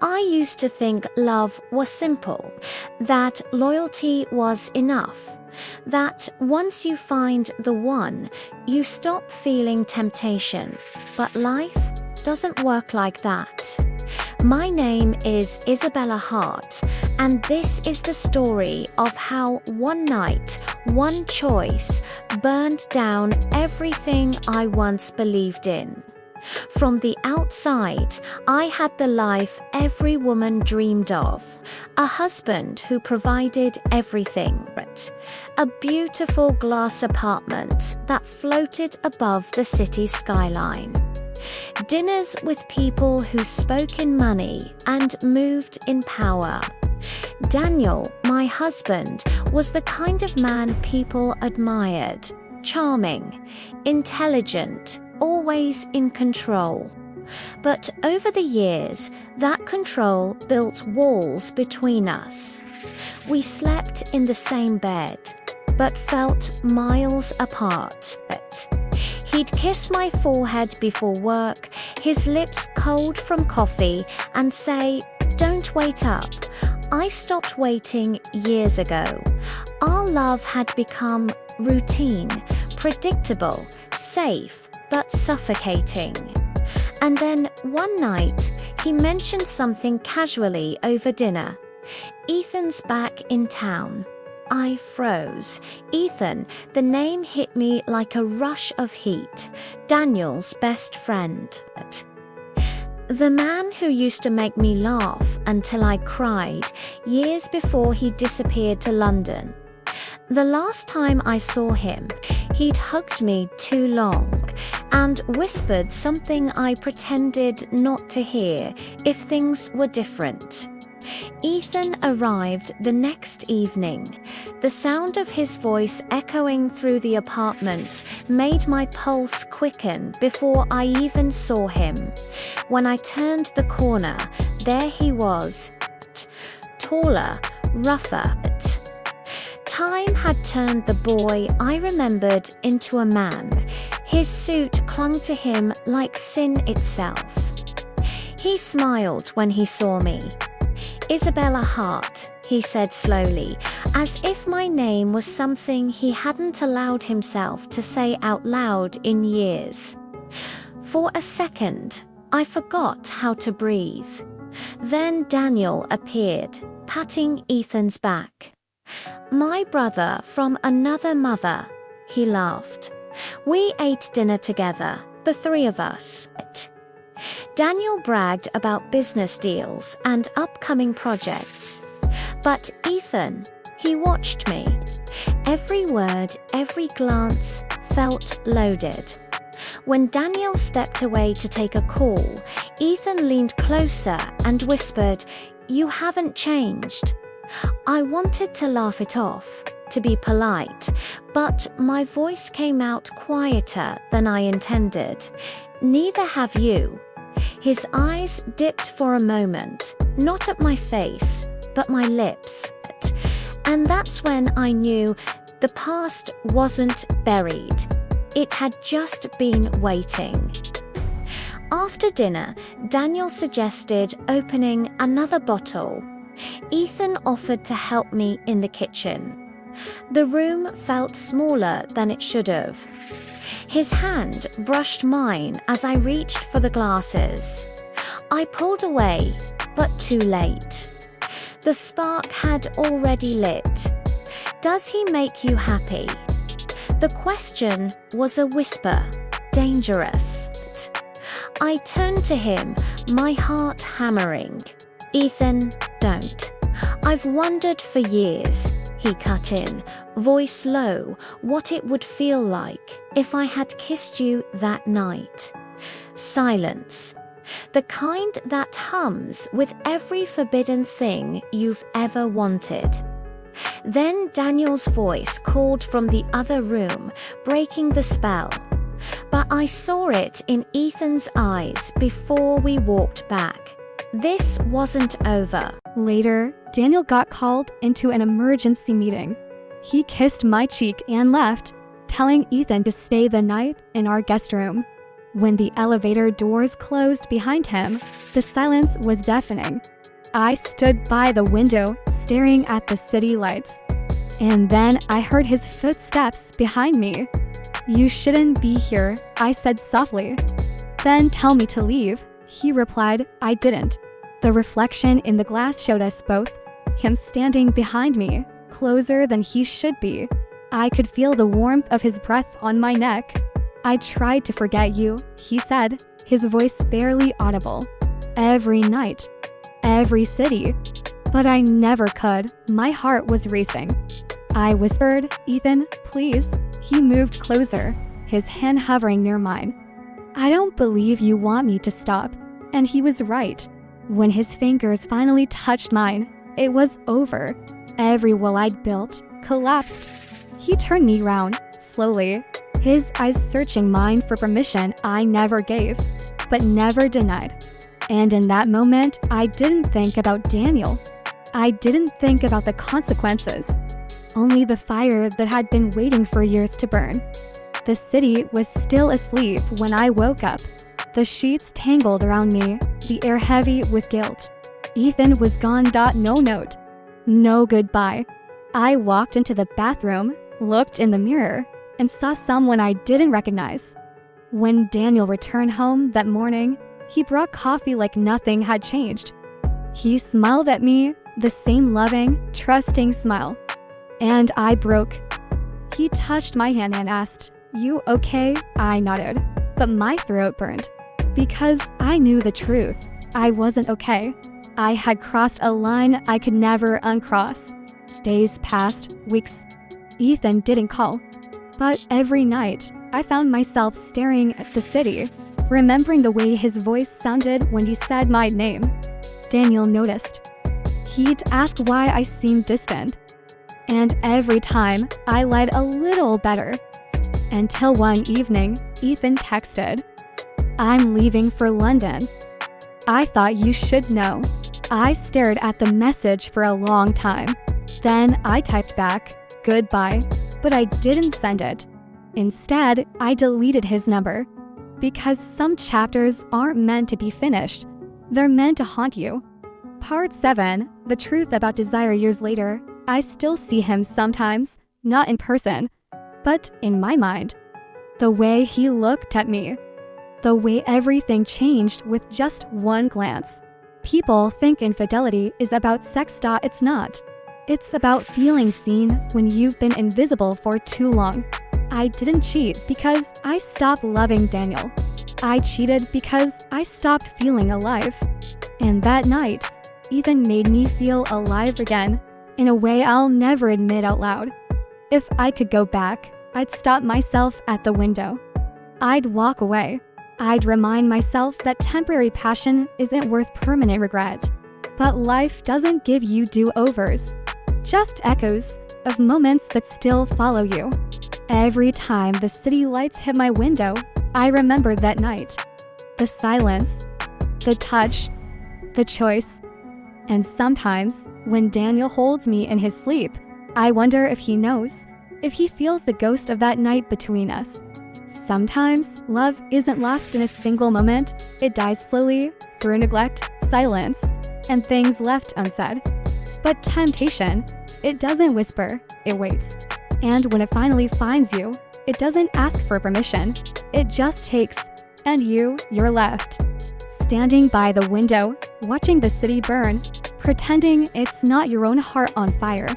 I used to think love was simple, that loyalty was enough, that once you find the one, you stop feeling temptation. But life doesn't work like that. My name is Isabella Hart, and this is the story of how one night, one choice, burned down everything I once believed in. From the outside, I had the life every woman dreamed of. A husband who provided everything. A beautiful glass apartment that floated above the city skyline. Dinners with people who spoke in money and moved in power. Daniel, my husband, was the kind of man people admired. Charming, intelligent, always in control. But over the years, that control built walls between us. We slept in the same bed, but felt miles apart. He'd kiss my forehead before work, his lips cold from coffee, and say, "Don't wait up." I stopped waiting years ago. Our love had become routine, predictable, safe, but suffocating. And then one night, he mentioned something casually over dinner. "Ethan's back in town." I froze. Ethan, the name hit me like a rush of heat. Daniel's best friend. The man who used to make me laugh until I cried years before he disappeared to London. The last time I saw him, he'd hugged me too long and whispered something I pretended not to hear if things were different. Ethan arrived the next evening. The sound of his voice echoing through the apartment made my pulse quicken before I even saw him. When I turned the corner, there he was, taller, rougher. Time had turned the boy I remembered into a man. His suit clung to him like sin itself. He smiled when he saw me. "Isabella Hart," he said slowly, as if my name was something he hadn't allowed himself to say out loud in years. For a second, I forgot how to breathe. Then Daniel appeared, patting Ethan's back. "My brother from another mother," he laughed. "We ate dinner together, the three of us." Daniel bragged about business deals and upcoming projects. But Ethan, he watched me. Every word, every glance felt loaded. When Daniel stepped away to take a call, Ethan leaned closer and whispered, "You haven't changed." I wanted to laugh it off, to be polite, but my voice came out quieter than I intended. "Neither have you." His eyes dipped for a moment, not at my face, but my lips. And that's when I knew the past wasn't buried. It had just been waiting. After dinner, Daniel suggested opening another bottle. Ethan offered to help me in the kitchen. The room felt smaller than it should have. His hand brushed mine as I reached for the glasses. I pulled away, but too late. The spark had already lit. "Does he make you happy?" The question was a whisper, dangerous. I turned to him, my heart hammering. "Ethan, don't. I've wondered for years," he cut in, voice low, "what it would feel like if I had kissed you that night." Silence. The kind that hums with every forbidden thing you've ever wanted. Then Daniel's voice called from the other room, breaking the spell. But I saw it in Ethan's eyes before we walked back. This wasn't over. Later, Daniel got called into an emergency meeting. He kissed my cheek and left, telling Ethan to stay the night in our guest room. When the elevator doors closed behind him, the silence was deafening. I stood by the window, staring at the city lights. And then I heard his footsteps behind me. "You shouldn't be here," I said softly. "Then tell me to leave," he replied. I didn't. The reflection in the glass showed us both, him standing behind me, closer than he should be. I could feel the warmth of his breath on my neck. "I tried to forget you," he said, his voice barely audible. "Every night. Every city. But I never could." My heart was racing. I whispered, "Ethan, please." He moved closer, his hand hovering near mine. "I don't believe you want me to stop." And he was right. When his fingers finally touched mine, it was over. Every wall I'd built collapsed. He turned me round, slowly, his eyes searching mine for permission I never gave, but never denied. And in that moment, I didn't think about Daniel. I didn't think about the consequences. Only the fire that had been waiting for years to burn. The city was still asleep when I woke up. The sheets tangled around me, the air heavy with guilt. Ethan was gone. No note. No goodbye. I walked into the bathroom, looked in the mirror, and saw someone I didn't recognize. When Daniel returned home that morning, he brought coffee like nothing had changed. He smiled at me, the same loving, trusting smile. And I broke. He touched my hand and asked, "You okay?" I nodded, but my throat burned. Because I knew the truth. I wasn't okay. I had crossed a line I could never uncross. Days passed, weeks. Ethan didn't call. But every night, I found myself staring at the city, remembering the way his voice sounded when he said my name. Daniel noticed. He'd ask why I seemed distant. And every time, I lied a little better. Until one evening, Ethan texted, "I'm leaving for London." I thought you should know. I stared at the message for a long time. Then I typed back, "Goodbye," but I didn't send it. Instead, I deleted his number. Because some chapters aren't meant to be finished. They're meant to haunt you. Part 7, The Truth About Desire. Years later, I still see him sometimes, not in person, but in my mind. The way he looked at me. The way everything changed with just one glance. People think infidelity is about sex. It's not. It's about feeling seen when you've been invisible for too long. I didn't cheat because I stopped loving Daniel. I cheated because I stopped feeling alive. And that night, Ethan made me feel alive again, in a way I'll never admit out loud. If I could go back, I'd stop myself at the window. I'd walk away. I'd remind myself that temporary passion isn't worth permanent regret. But life doesn't give you do-overs, just echoes of moments that still follow you. Every time the city lights hit my window, I remember that night. The silence, the touch, the choice. And sometimes, when Daniel holds me in his sleep, I wonder if he knows, if he feels the ghost of that night between us. Sometimes, love isn't lost in a single moment. It dies slowly, through neglect, silence, and things left unsaid. But temptation, it doesn't whisper, it waits. And when it finally finds you, it doesn't ask for permission. It just takes, and you're left. Standing by the window, watching the city burn, pretending it's not your own heart on fire.